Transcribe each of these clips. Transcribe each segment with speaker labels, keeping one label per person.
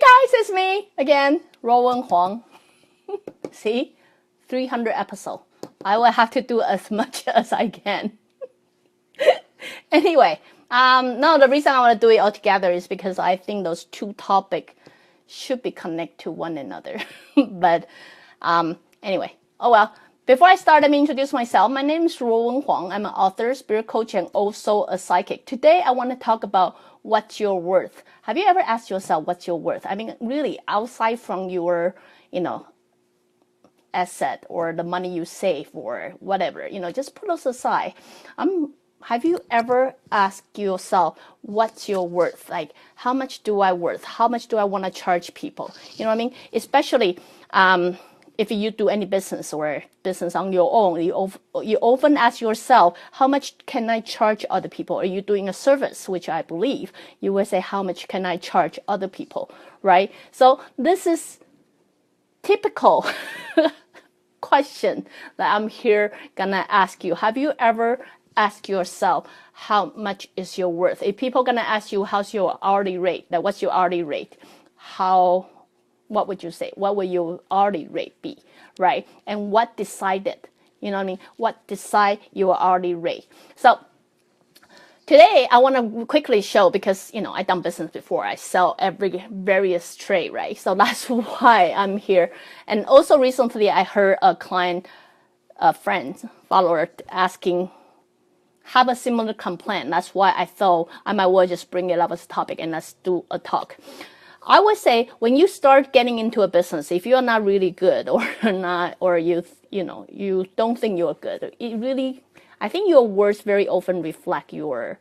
Speaker 1: guys, it's me again, Ruowen Huang. See, 300 episodes. I will have to do as much as I can. Anyway, no, the reason I want to do it all together is because I think those two topics should be connected to one another. But anyway, oh well. Before I start, let me introduce myself. My name is Ruowen Huang. I'm an author, spirit coach, and also a psychic. Today, I want to talk about what's your worth. Have you ever asked yourself what's your worth? I mean, really, outside from your, asset or the money you save or whatever, just put those aside. Have you ever asked yourself what's your worth? Like, how much do I worth? How much do I want to charge people? You know what I mean? Especially if you do any business or business on your own, you often ask yourself, how much can I charge other people? Are you doing a service, which I believe you will say, how much can I charge other people, right? So this is typical question that I'm here gonna ask you. Have you ever asked yourself, how much is your worth? If people gonna ask you, how's your hourly rate? Like, what's your hourly rate? What would you say? What will your hourly rate be, right? And what decided, what decide your hourly rate? So today I want to quickly show, because, I've done business before. I sell every various trade, right? So that's why I'm here. And also recently I heard a client, a friend, follower asking, have a similar complaint. That's why I thought I might well just bring it up as a topic and let's do a talk. I would say when you start getting into a business, if you're not really good or not, or you don't think you're good, I think your words very often reflect your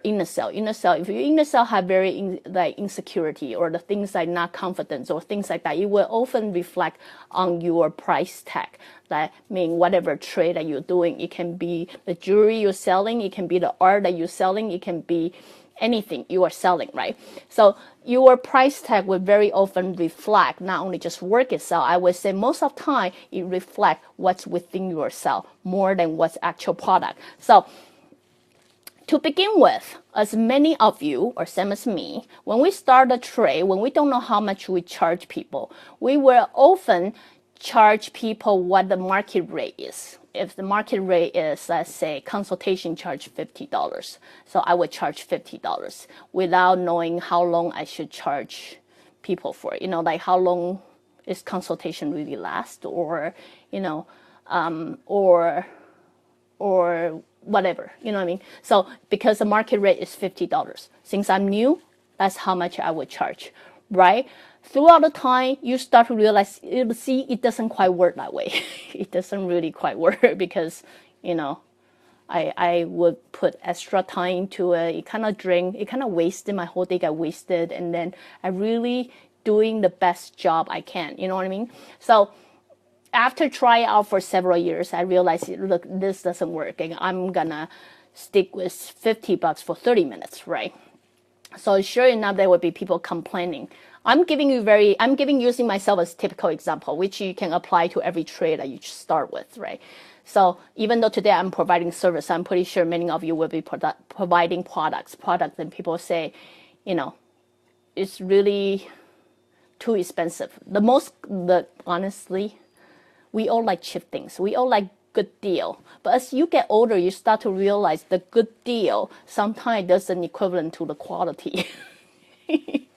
Speaker 1: inner self. If your inner self have very insecurity or the things like not confidence or things like that, it will often reflect on your price tag. That mean whatever trade that you're doing, it can be the jewelry you're selling, it can be the art that you're selling, it can be anything you are selling, right? So your price tag will very often reflect not only just work itself. I would say most of the time it reflects what's within yourself more than what's actual product. So to begin with, as many of you, or same as me, when we start a trade, when we don't know how much we charge people, we will often charge people what the market rate is. If the market rate is, let's say, consultation charge $50, so I would charge $50 without knowing how long I should charge people for it. Like how long is consultation really last, or or whatever, you know what I mean? So because the market rate is $50, since I'm new, that's how much I would charge, right? Throughout the time, you start to realize, it doesn't quite work that way. It doesn't really quite work because, I would put extra time into it. It kind of wasted, my whole day got wasted. And then I really doing the best job I can, you know what I mean? So after trying out for several years, I realized, look, this doesn't work. And I'm gonna stick with $50 for 30 minutes, right? So sure enough, there would be people complaining. I'm giving using myself as a typical example, which you can apply to every trade that you start with, right? So even though today I'm providing service, I'm pretty sure many of you will be providing products, and people say, it's really too expensive. Honestly, we all like cheap things. We all like good deal. But as you get older, you start to realize the good deal sometimes doesn't equivalent to the quality.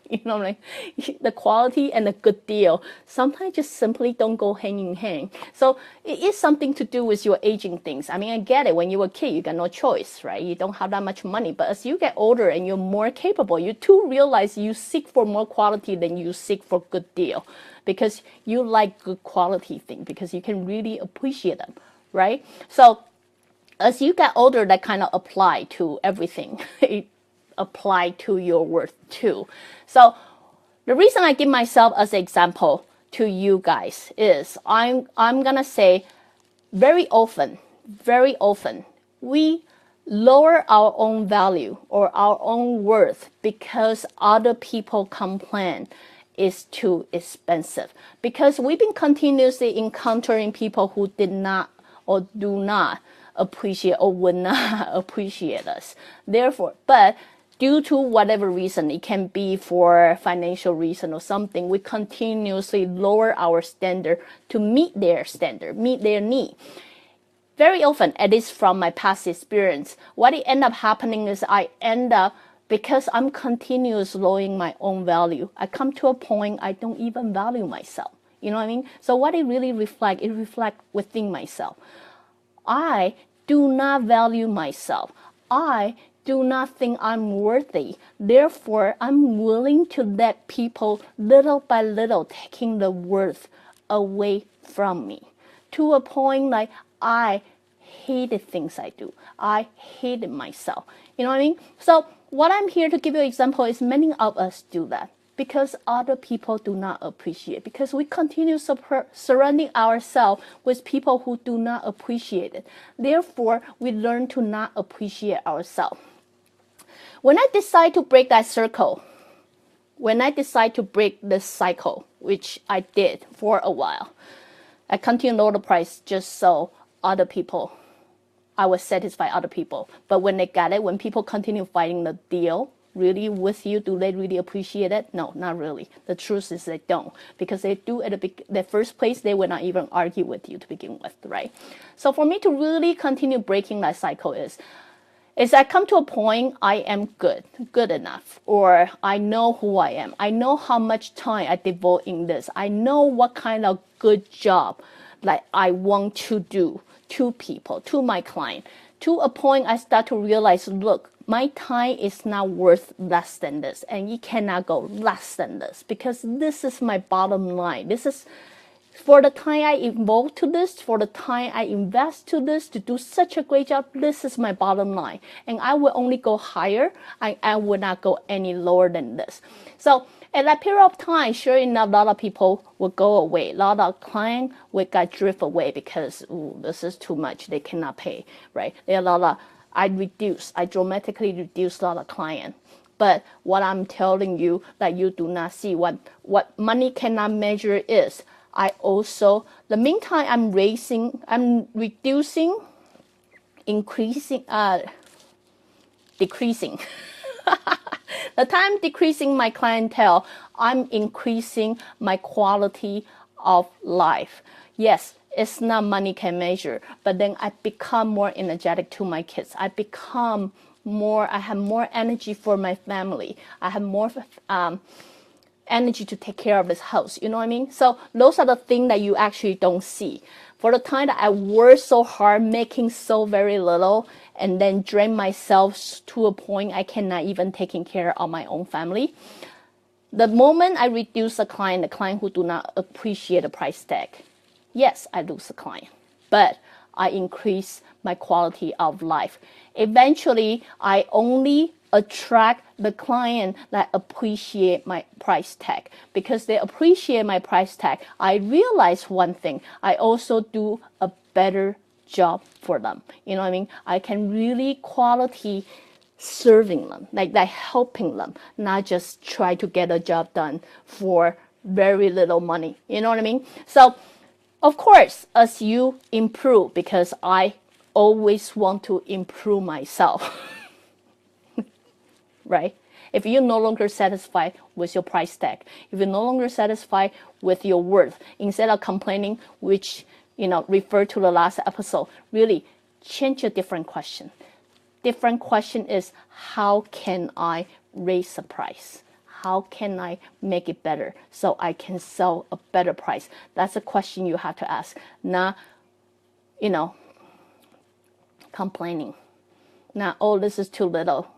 Speaker 1: You know what I mean? The quality and the good deal sometimes just simply don't go hand in hand. So it is something to do with your aging things. I mean, I get it. When you were a kid, you got no choice, right? You don't have that much money. But as you get older and you're more capable, you too realize you seek for more quality than you seek for good deal, because you like good quality things because you can really appreciate them, right? So as you get older, that kind of apply to everything. It apply to your worth too. So the reason I give myself as an example to you guys is I'm gonna say very often we lower our own value or our own worth because other people complain is too expensive, because we've been continuously encountering people who did not or do not appreciate or would not appreciate us. Therefore, but due to whatever reason, it can be for financial reason or something, we continuously lower our standard to meet their standard, meet their need. Very often, at least from my past experience, what it end up happening is I end up, because I'm continuously lowering my own value, I come to a point I don't even value myself. You know what I mean? So what it really reflects, it reflects within myself. I do not value myself. I do not think I'm worthy. Therefore, I'm willing to let people little by little taking the worth away from me, to a point like I hated things I do. I hated myself. You know what I mean? So what I'm here to give you an example is many of us do that because other people do not appreciate, because we continue surrounding ourselves with people who do not appreciate it. Therefore, we learn to not appreciate ourselves. When I decide to break that circle, when I decide to break this cycle, which I did for a while, I continued to lower the price just so other people, I would satisfy other people. But when they got it, when people continue fighting the deal really with you, do they really appreciate it? No, not really. The truth is they don't, because they do at the first place, they would not even argue with you to begin with, right? So for me to really continue breaking that cycle is I come to a point I am good enough, or I know who I am. I know how much time I devote in this. I know what kind of good job like I want to do to people, to my client. To a point I start to realize, look, my time is not worth less than this, and it cannot go less than this, because this is my bottom line. This is for the time I involve to this, for the time I invest to this, to do such a great job, this is my bottom line. And I will only go higher. I will not go any lower than this. So at that period of time, sure enough, a lot of people will go away. A lot of clients will get drift away because, ooh, this is too much. They cannot pay, right? There are a lot of, I dramatically reduce a lot of clients. But what I'm telling you that you do not see, what money cannot measure is, I also, the meantime I'm reducing, increasing, decreasing. The time decreasing my clientele, I'm increasing my quality of life. Yes, it's not money can measure, but then I become more energetic to my kids. I have more energy for my family. I have more energy to take care of this house. You know what I mean? So those are the things that you actually don't see. For the time that I work so hard, making so very little, and then drain myself to a point I cannot even taking care of my own family. The moment I reduce the client who do not appreciate the price tag, yes, I lose a client, but I increase my quality of life. Eventually, I only attract the client that appreciate my price tag. Because they appreciate my price tag, I realize one thing, I also do a better job for them. You know what I mean? I can really quality serving them, like helping them, not just try to get a job done for very little money. You know what I mean? So, of course, as you improve, because I always want to improve myself, right? If you're no longer satisfied with your price tag, if you're no longer satisfied with your worth, instead of complaining, which, refer to the last episode, really change a different question. Different question is, how can I raise the price? How can I make it better so I can sell a better price? That's a question you have to ask. Not, complaining. Not, oh, this is too little.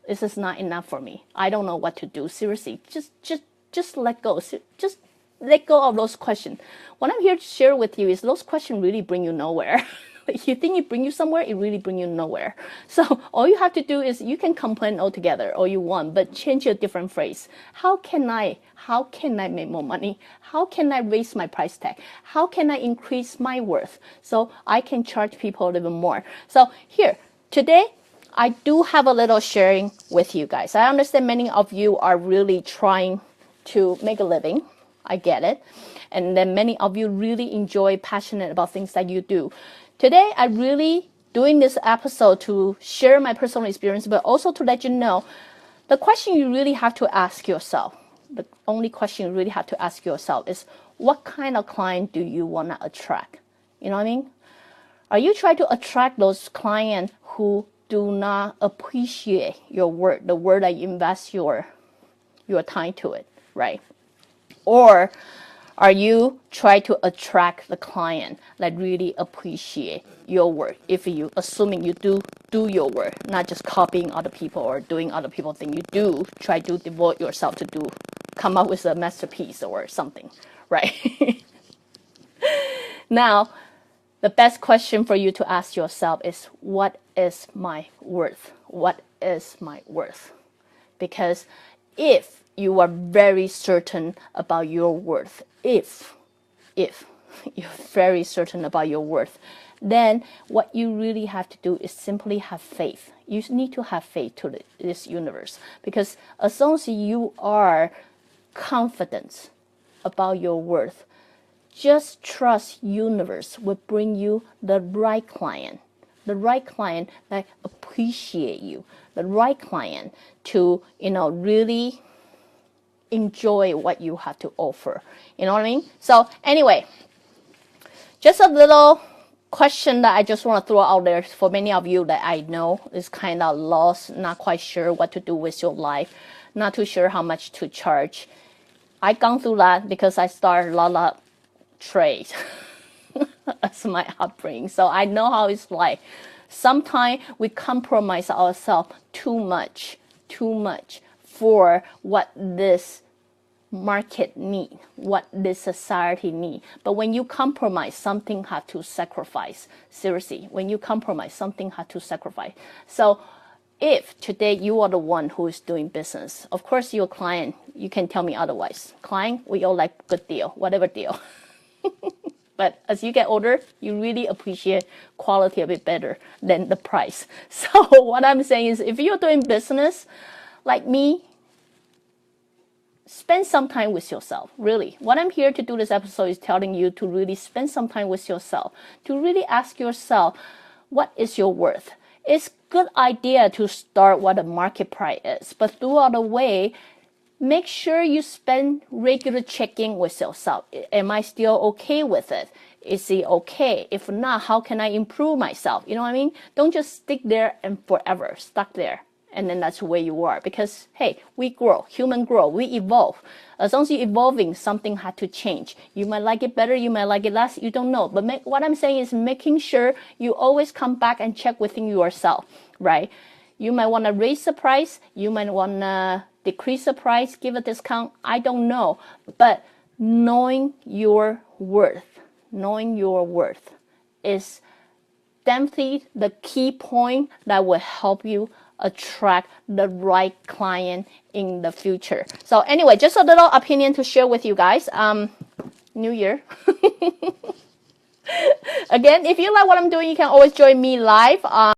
Speaker 1: This is not enough for me. I don't know what to do. Seriously, just let go. Just let go of those questions. What I'm here to share with you is those questions really bring you nowhere. You think it bring you somewhere, it really bring you nowhere. So all you have to do is you can complain altogether all you want, but change a different phrase. How can I make more money? How can I raise my price tag? How can I increase my worth so I can charge people a little more? So here, today, I do have a little sharing with you guys. I understand many of you are really trying to make a living. I get it. And then many of you really enjoy, passionate about things that you do. Today, I really doing this episode to share my personal experience, but also to let you know the question you really have to ask yourself. The only question you really have to ask yourself is, what kind of client do you want to attract? You know what I mean? Are you trying to attract those clients who do not appreciate your work, the work that you invest your time to it, right? Or are you trying to attract the client that really appreciate your work? If you, assuming you do your work, not just copying other people or doing other people's thing, you do try to devote yourself to come up with a masterpiece or something, right? Now, the best question for you to ask yourself is, what is my worth? What is my worth? Because if you are very certain about your worth, if you're very certain about your worth, then what you really have to do is simply have faith. You need to have faith to this universe, because as long as you are confident about your worth, just trust universe will bring you the right client that appreciate you, the right client to, really enjoy what you have to offer. You know what I mean? So anyway, just a little question that I just want to throw out there for many of you that I know is kind of lost, not quite sure what to do with your life, not too sure how much to charge. I've gone through that because I started a lot of trade as my upbringing. So I know how it's like. Sometimes we compromise ourselves too much for what this market need, what this society need. But when you compromise, something has to sacrifice. Seriously, when you compromise, something has to sacrifice. So if today you are the one who is doing business, of course your client, you can tell me otherwise. Client, we all like good deal, whatever deal. But as you get older, you really appreciate quality a bit better than the price. So what I'm saying is, if you're doing business like me, spend some time with yourself, really. What I'm here to do this episode is telling you to really spend some time with yourself, to really ask yourself, what is your worth? It's good idea to start what the market price is, but throughout the way, make sure you spend regular checking with yourself. Am I still okay with it? Is it okay? If not, how can I improve myself? You know what I mean? Don't just stick there and forever stuck there. And then that's where you are. Because, hey, we grow. Human grow. We evolve. As long as you're evolving, something had to change. You might like it better. You might like it less. You don't know. But what I'm saying is making sure you always come back and check within yourself, right? You might want to raise the price. You might want to decrease the price, give a discount. I don't know. But knowing your worth is definitely the key point that will help you attract the right client in the future. So anyway, just a little opinion to share with you guys. New Year. Again, if you like what I'm doing, you can always join me live.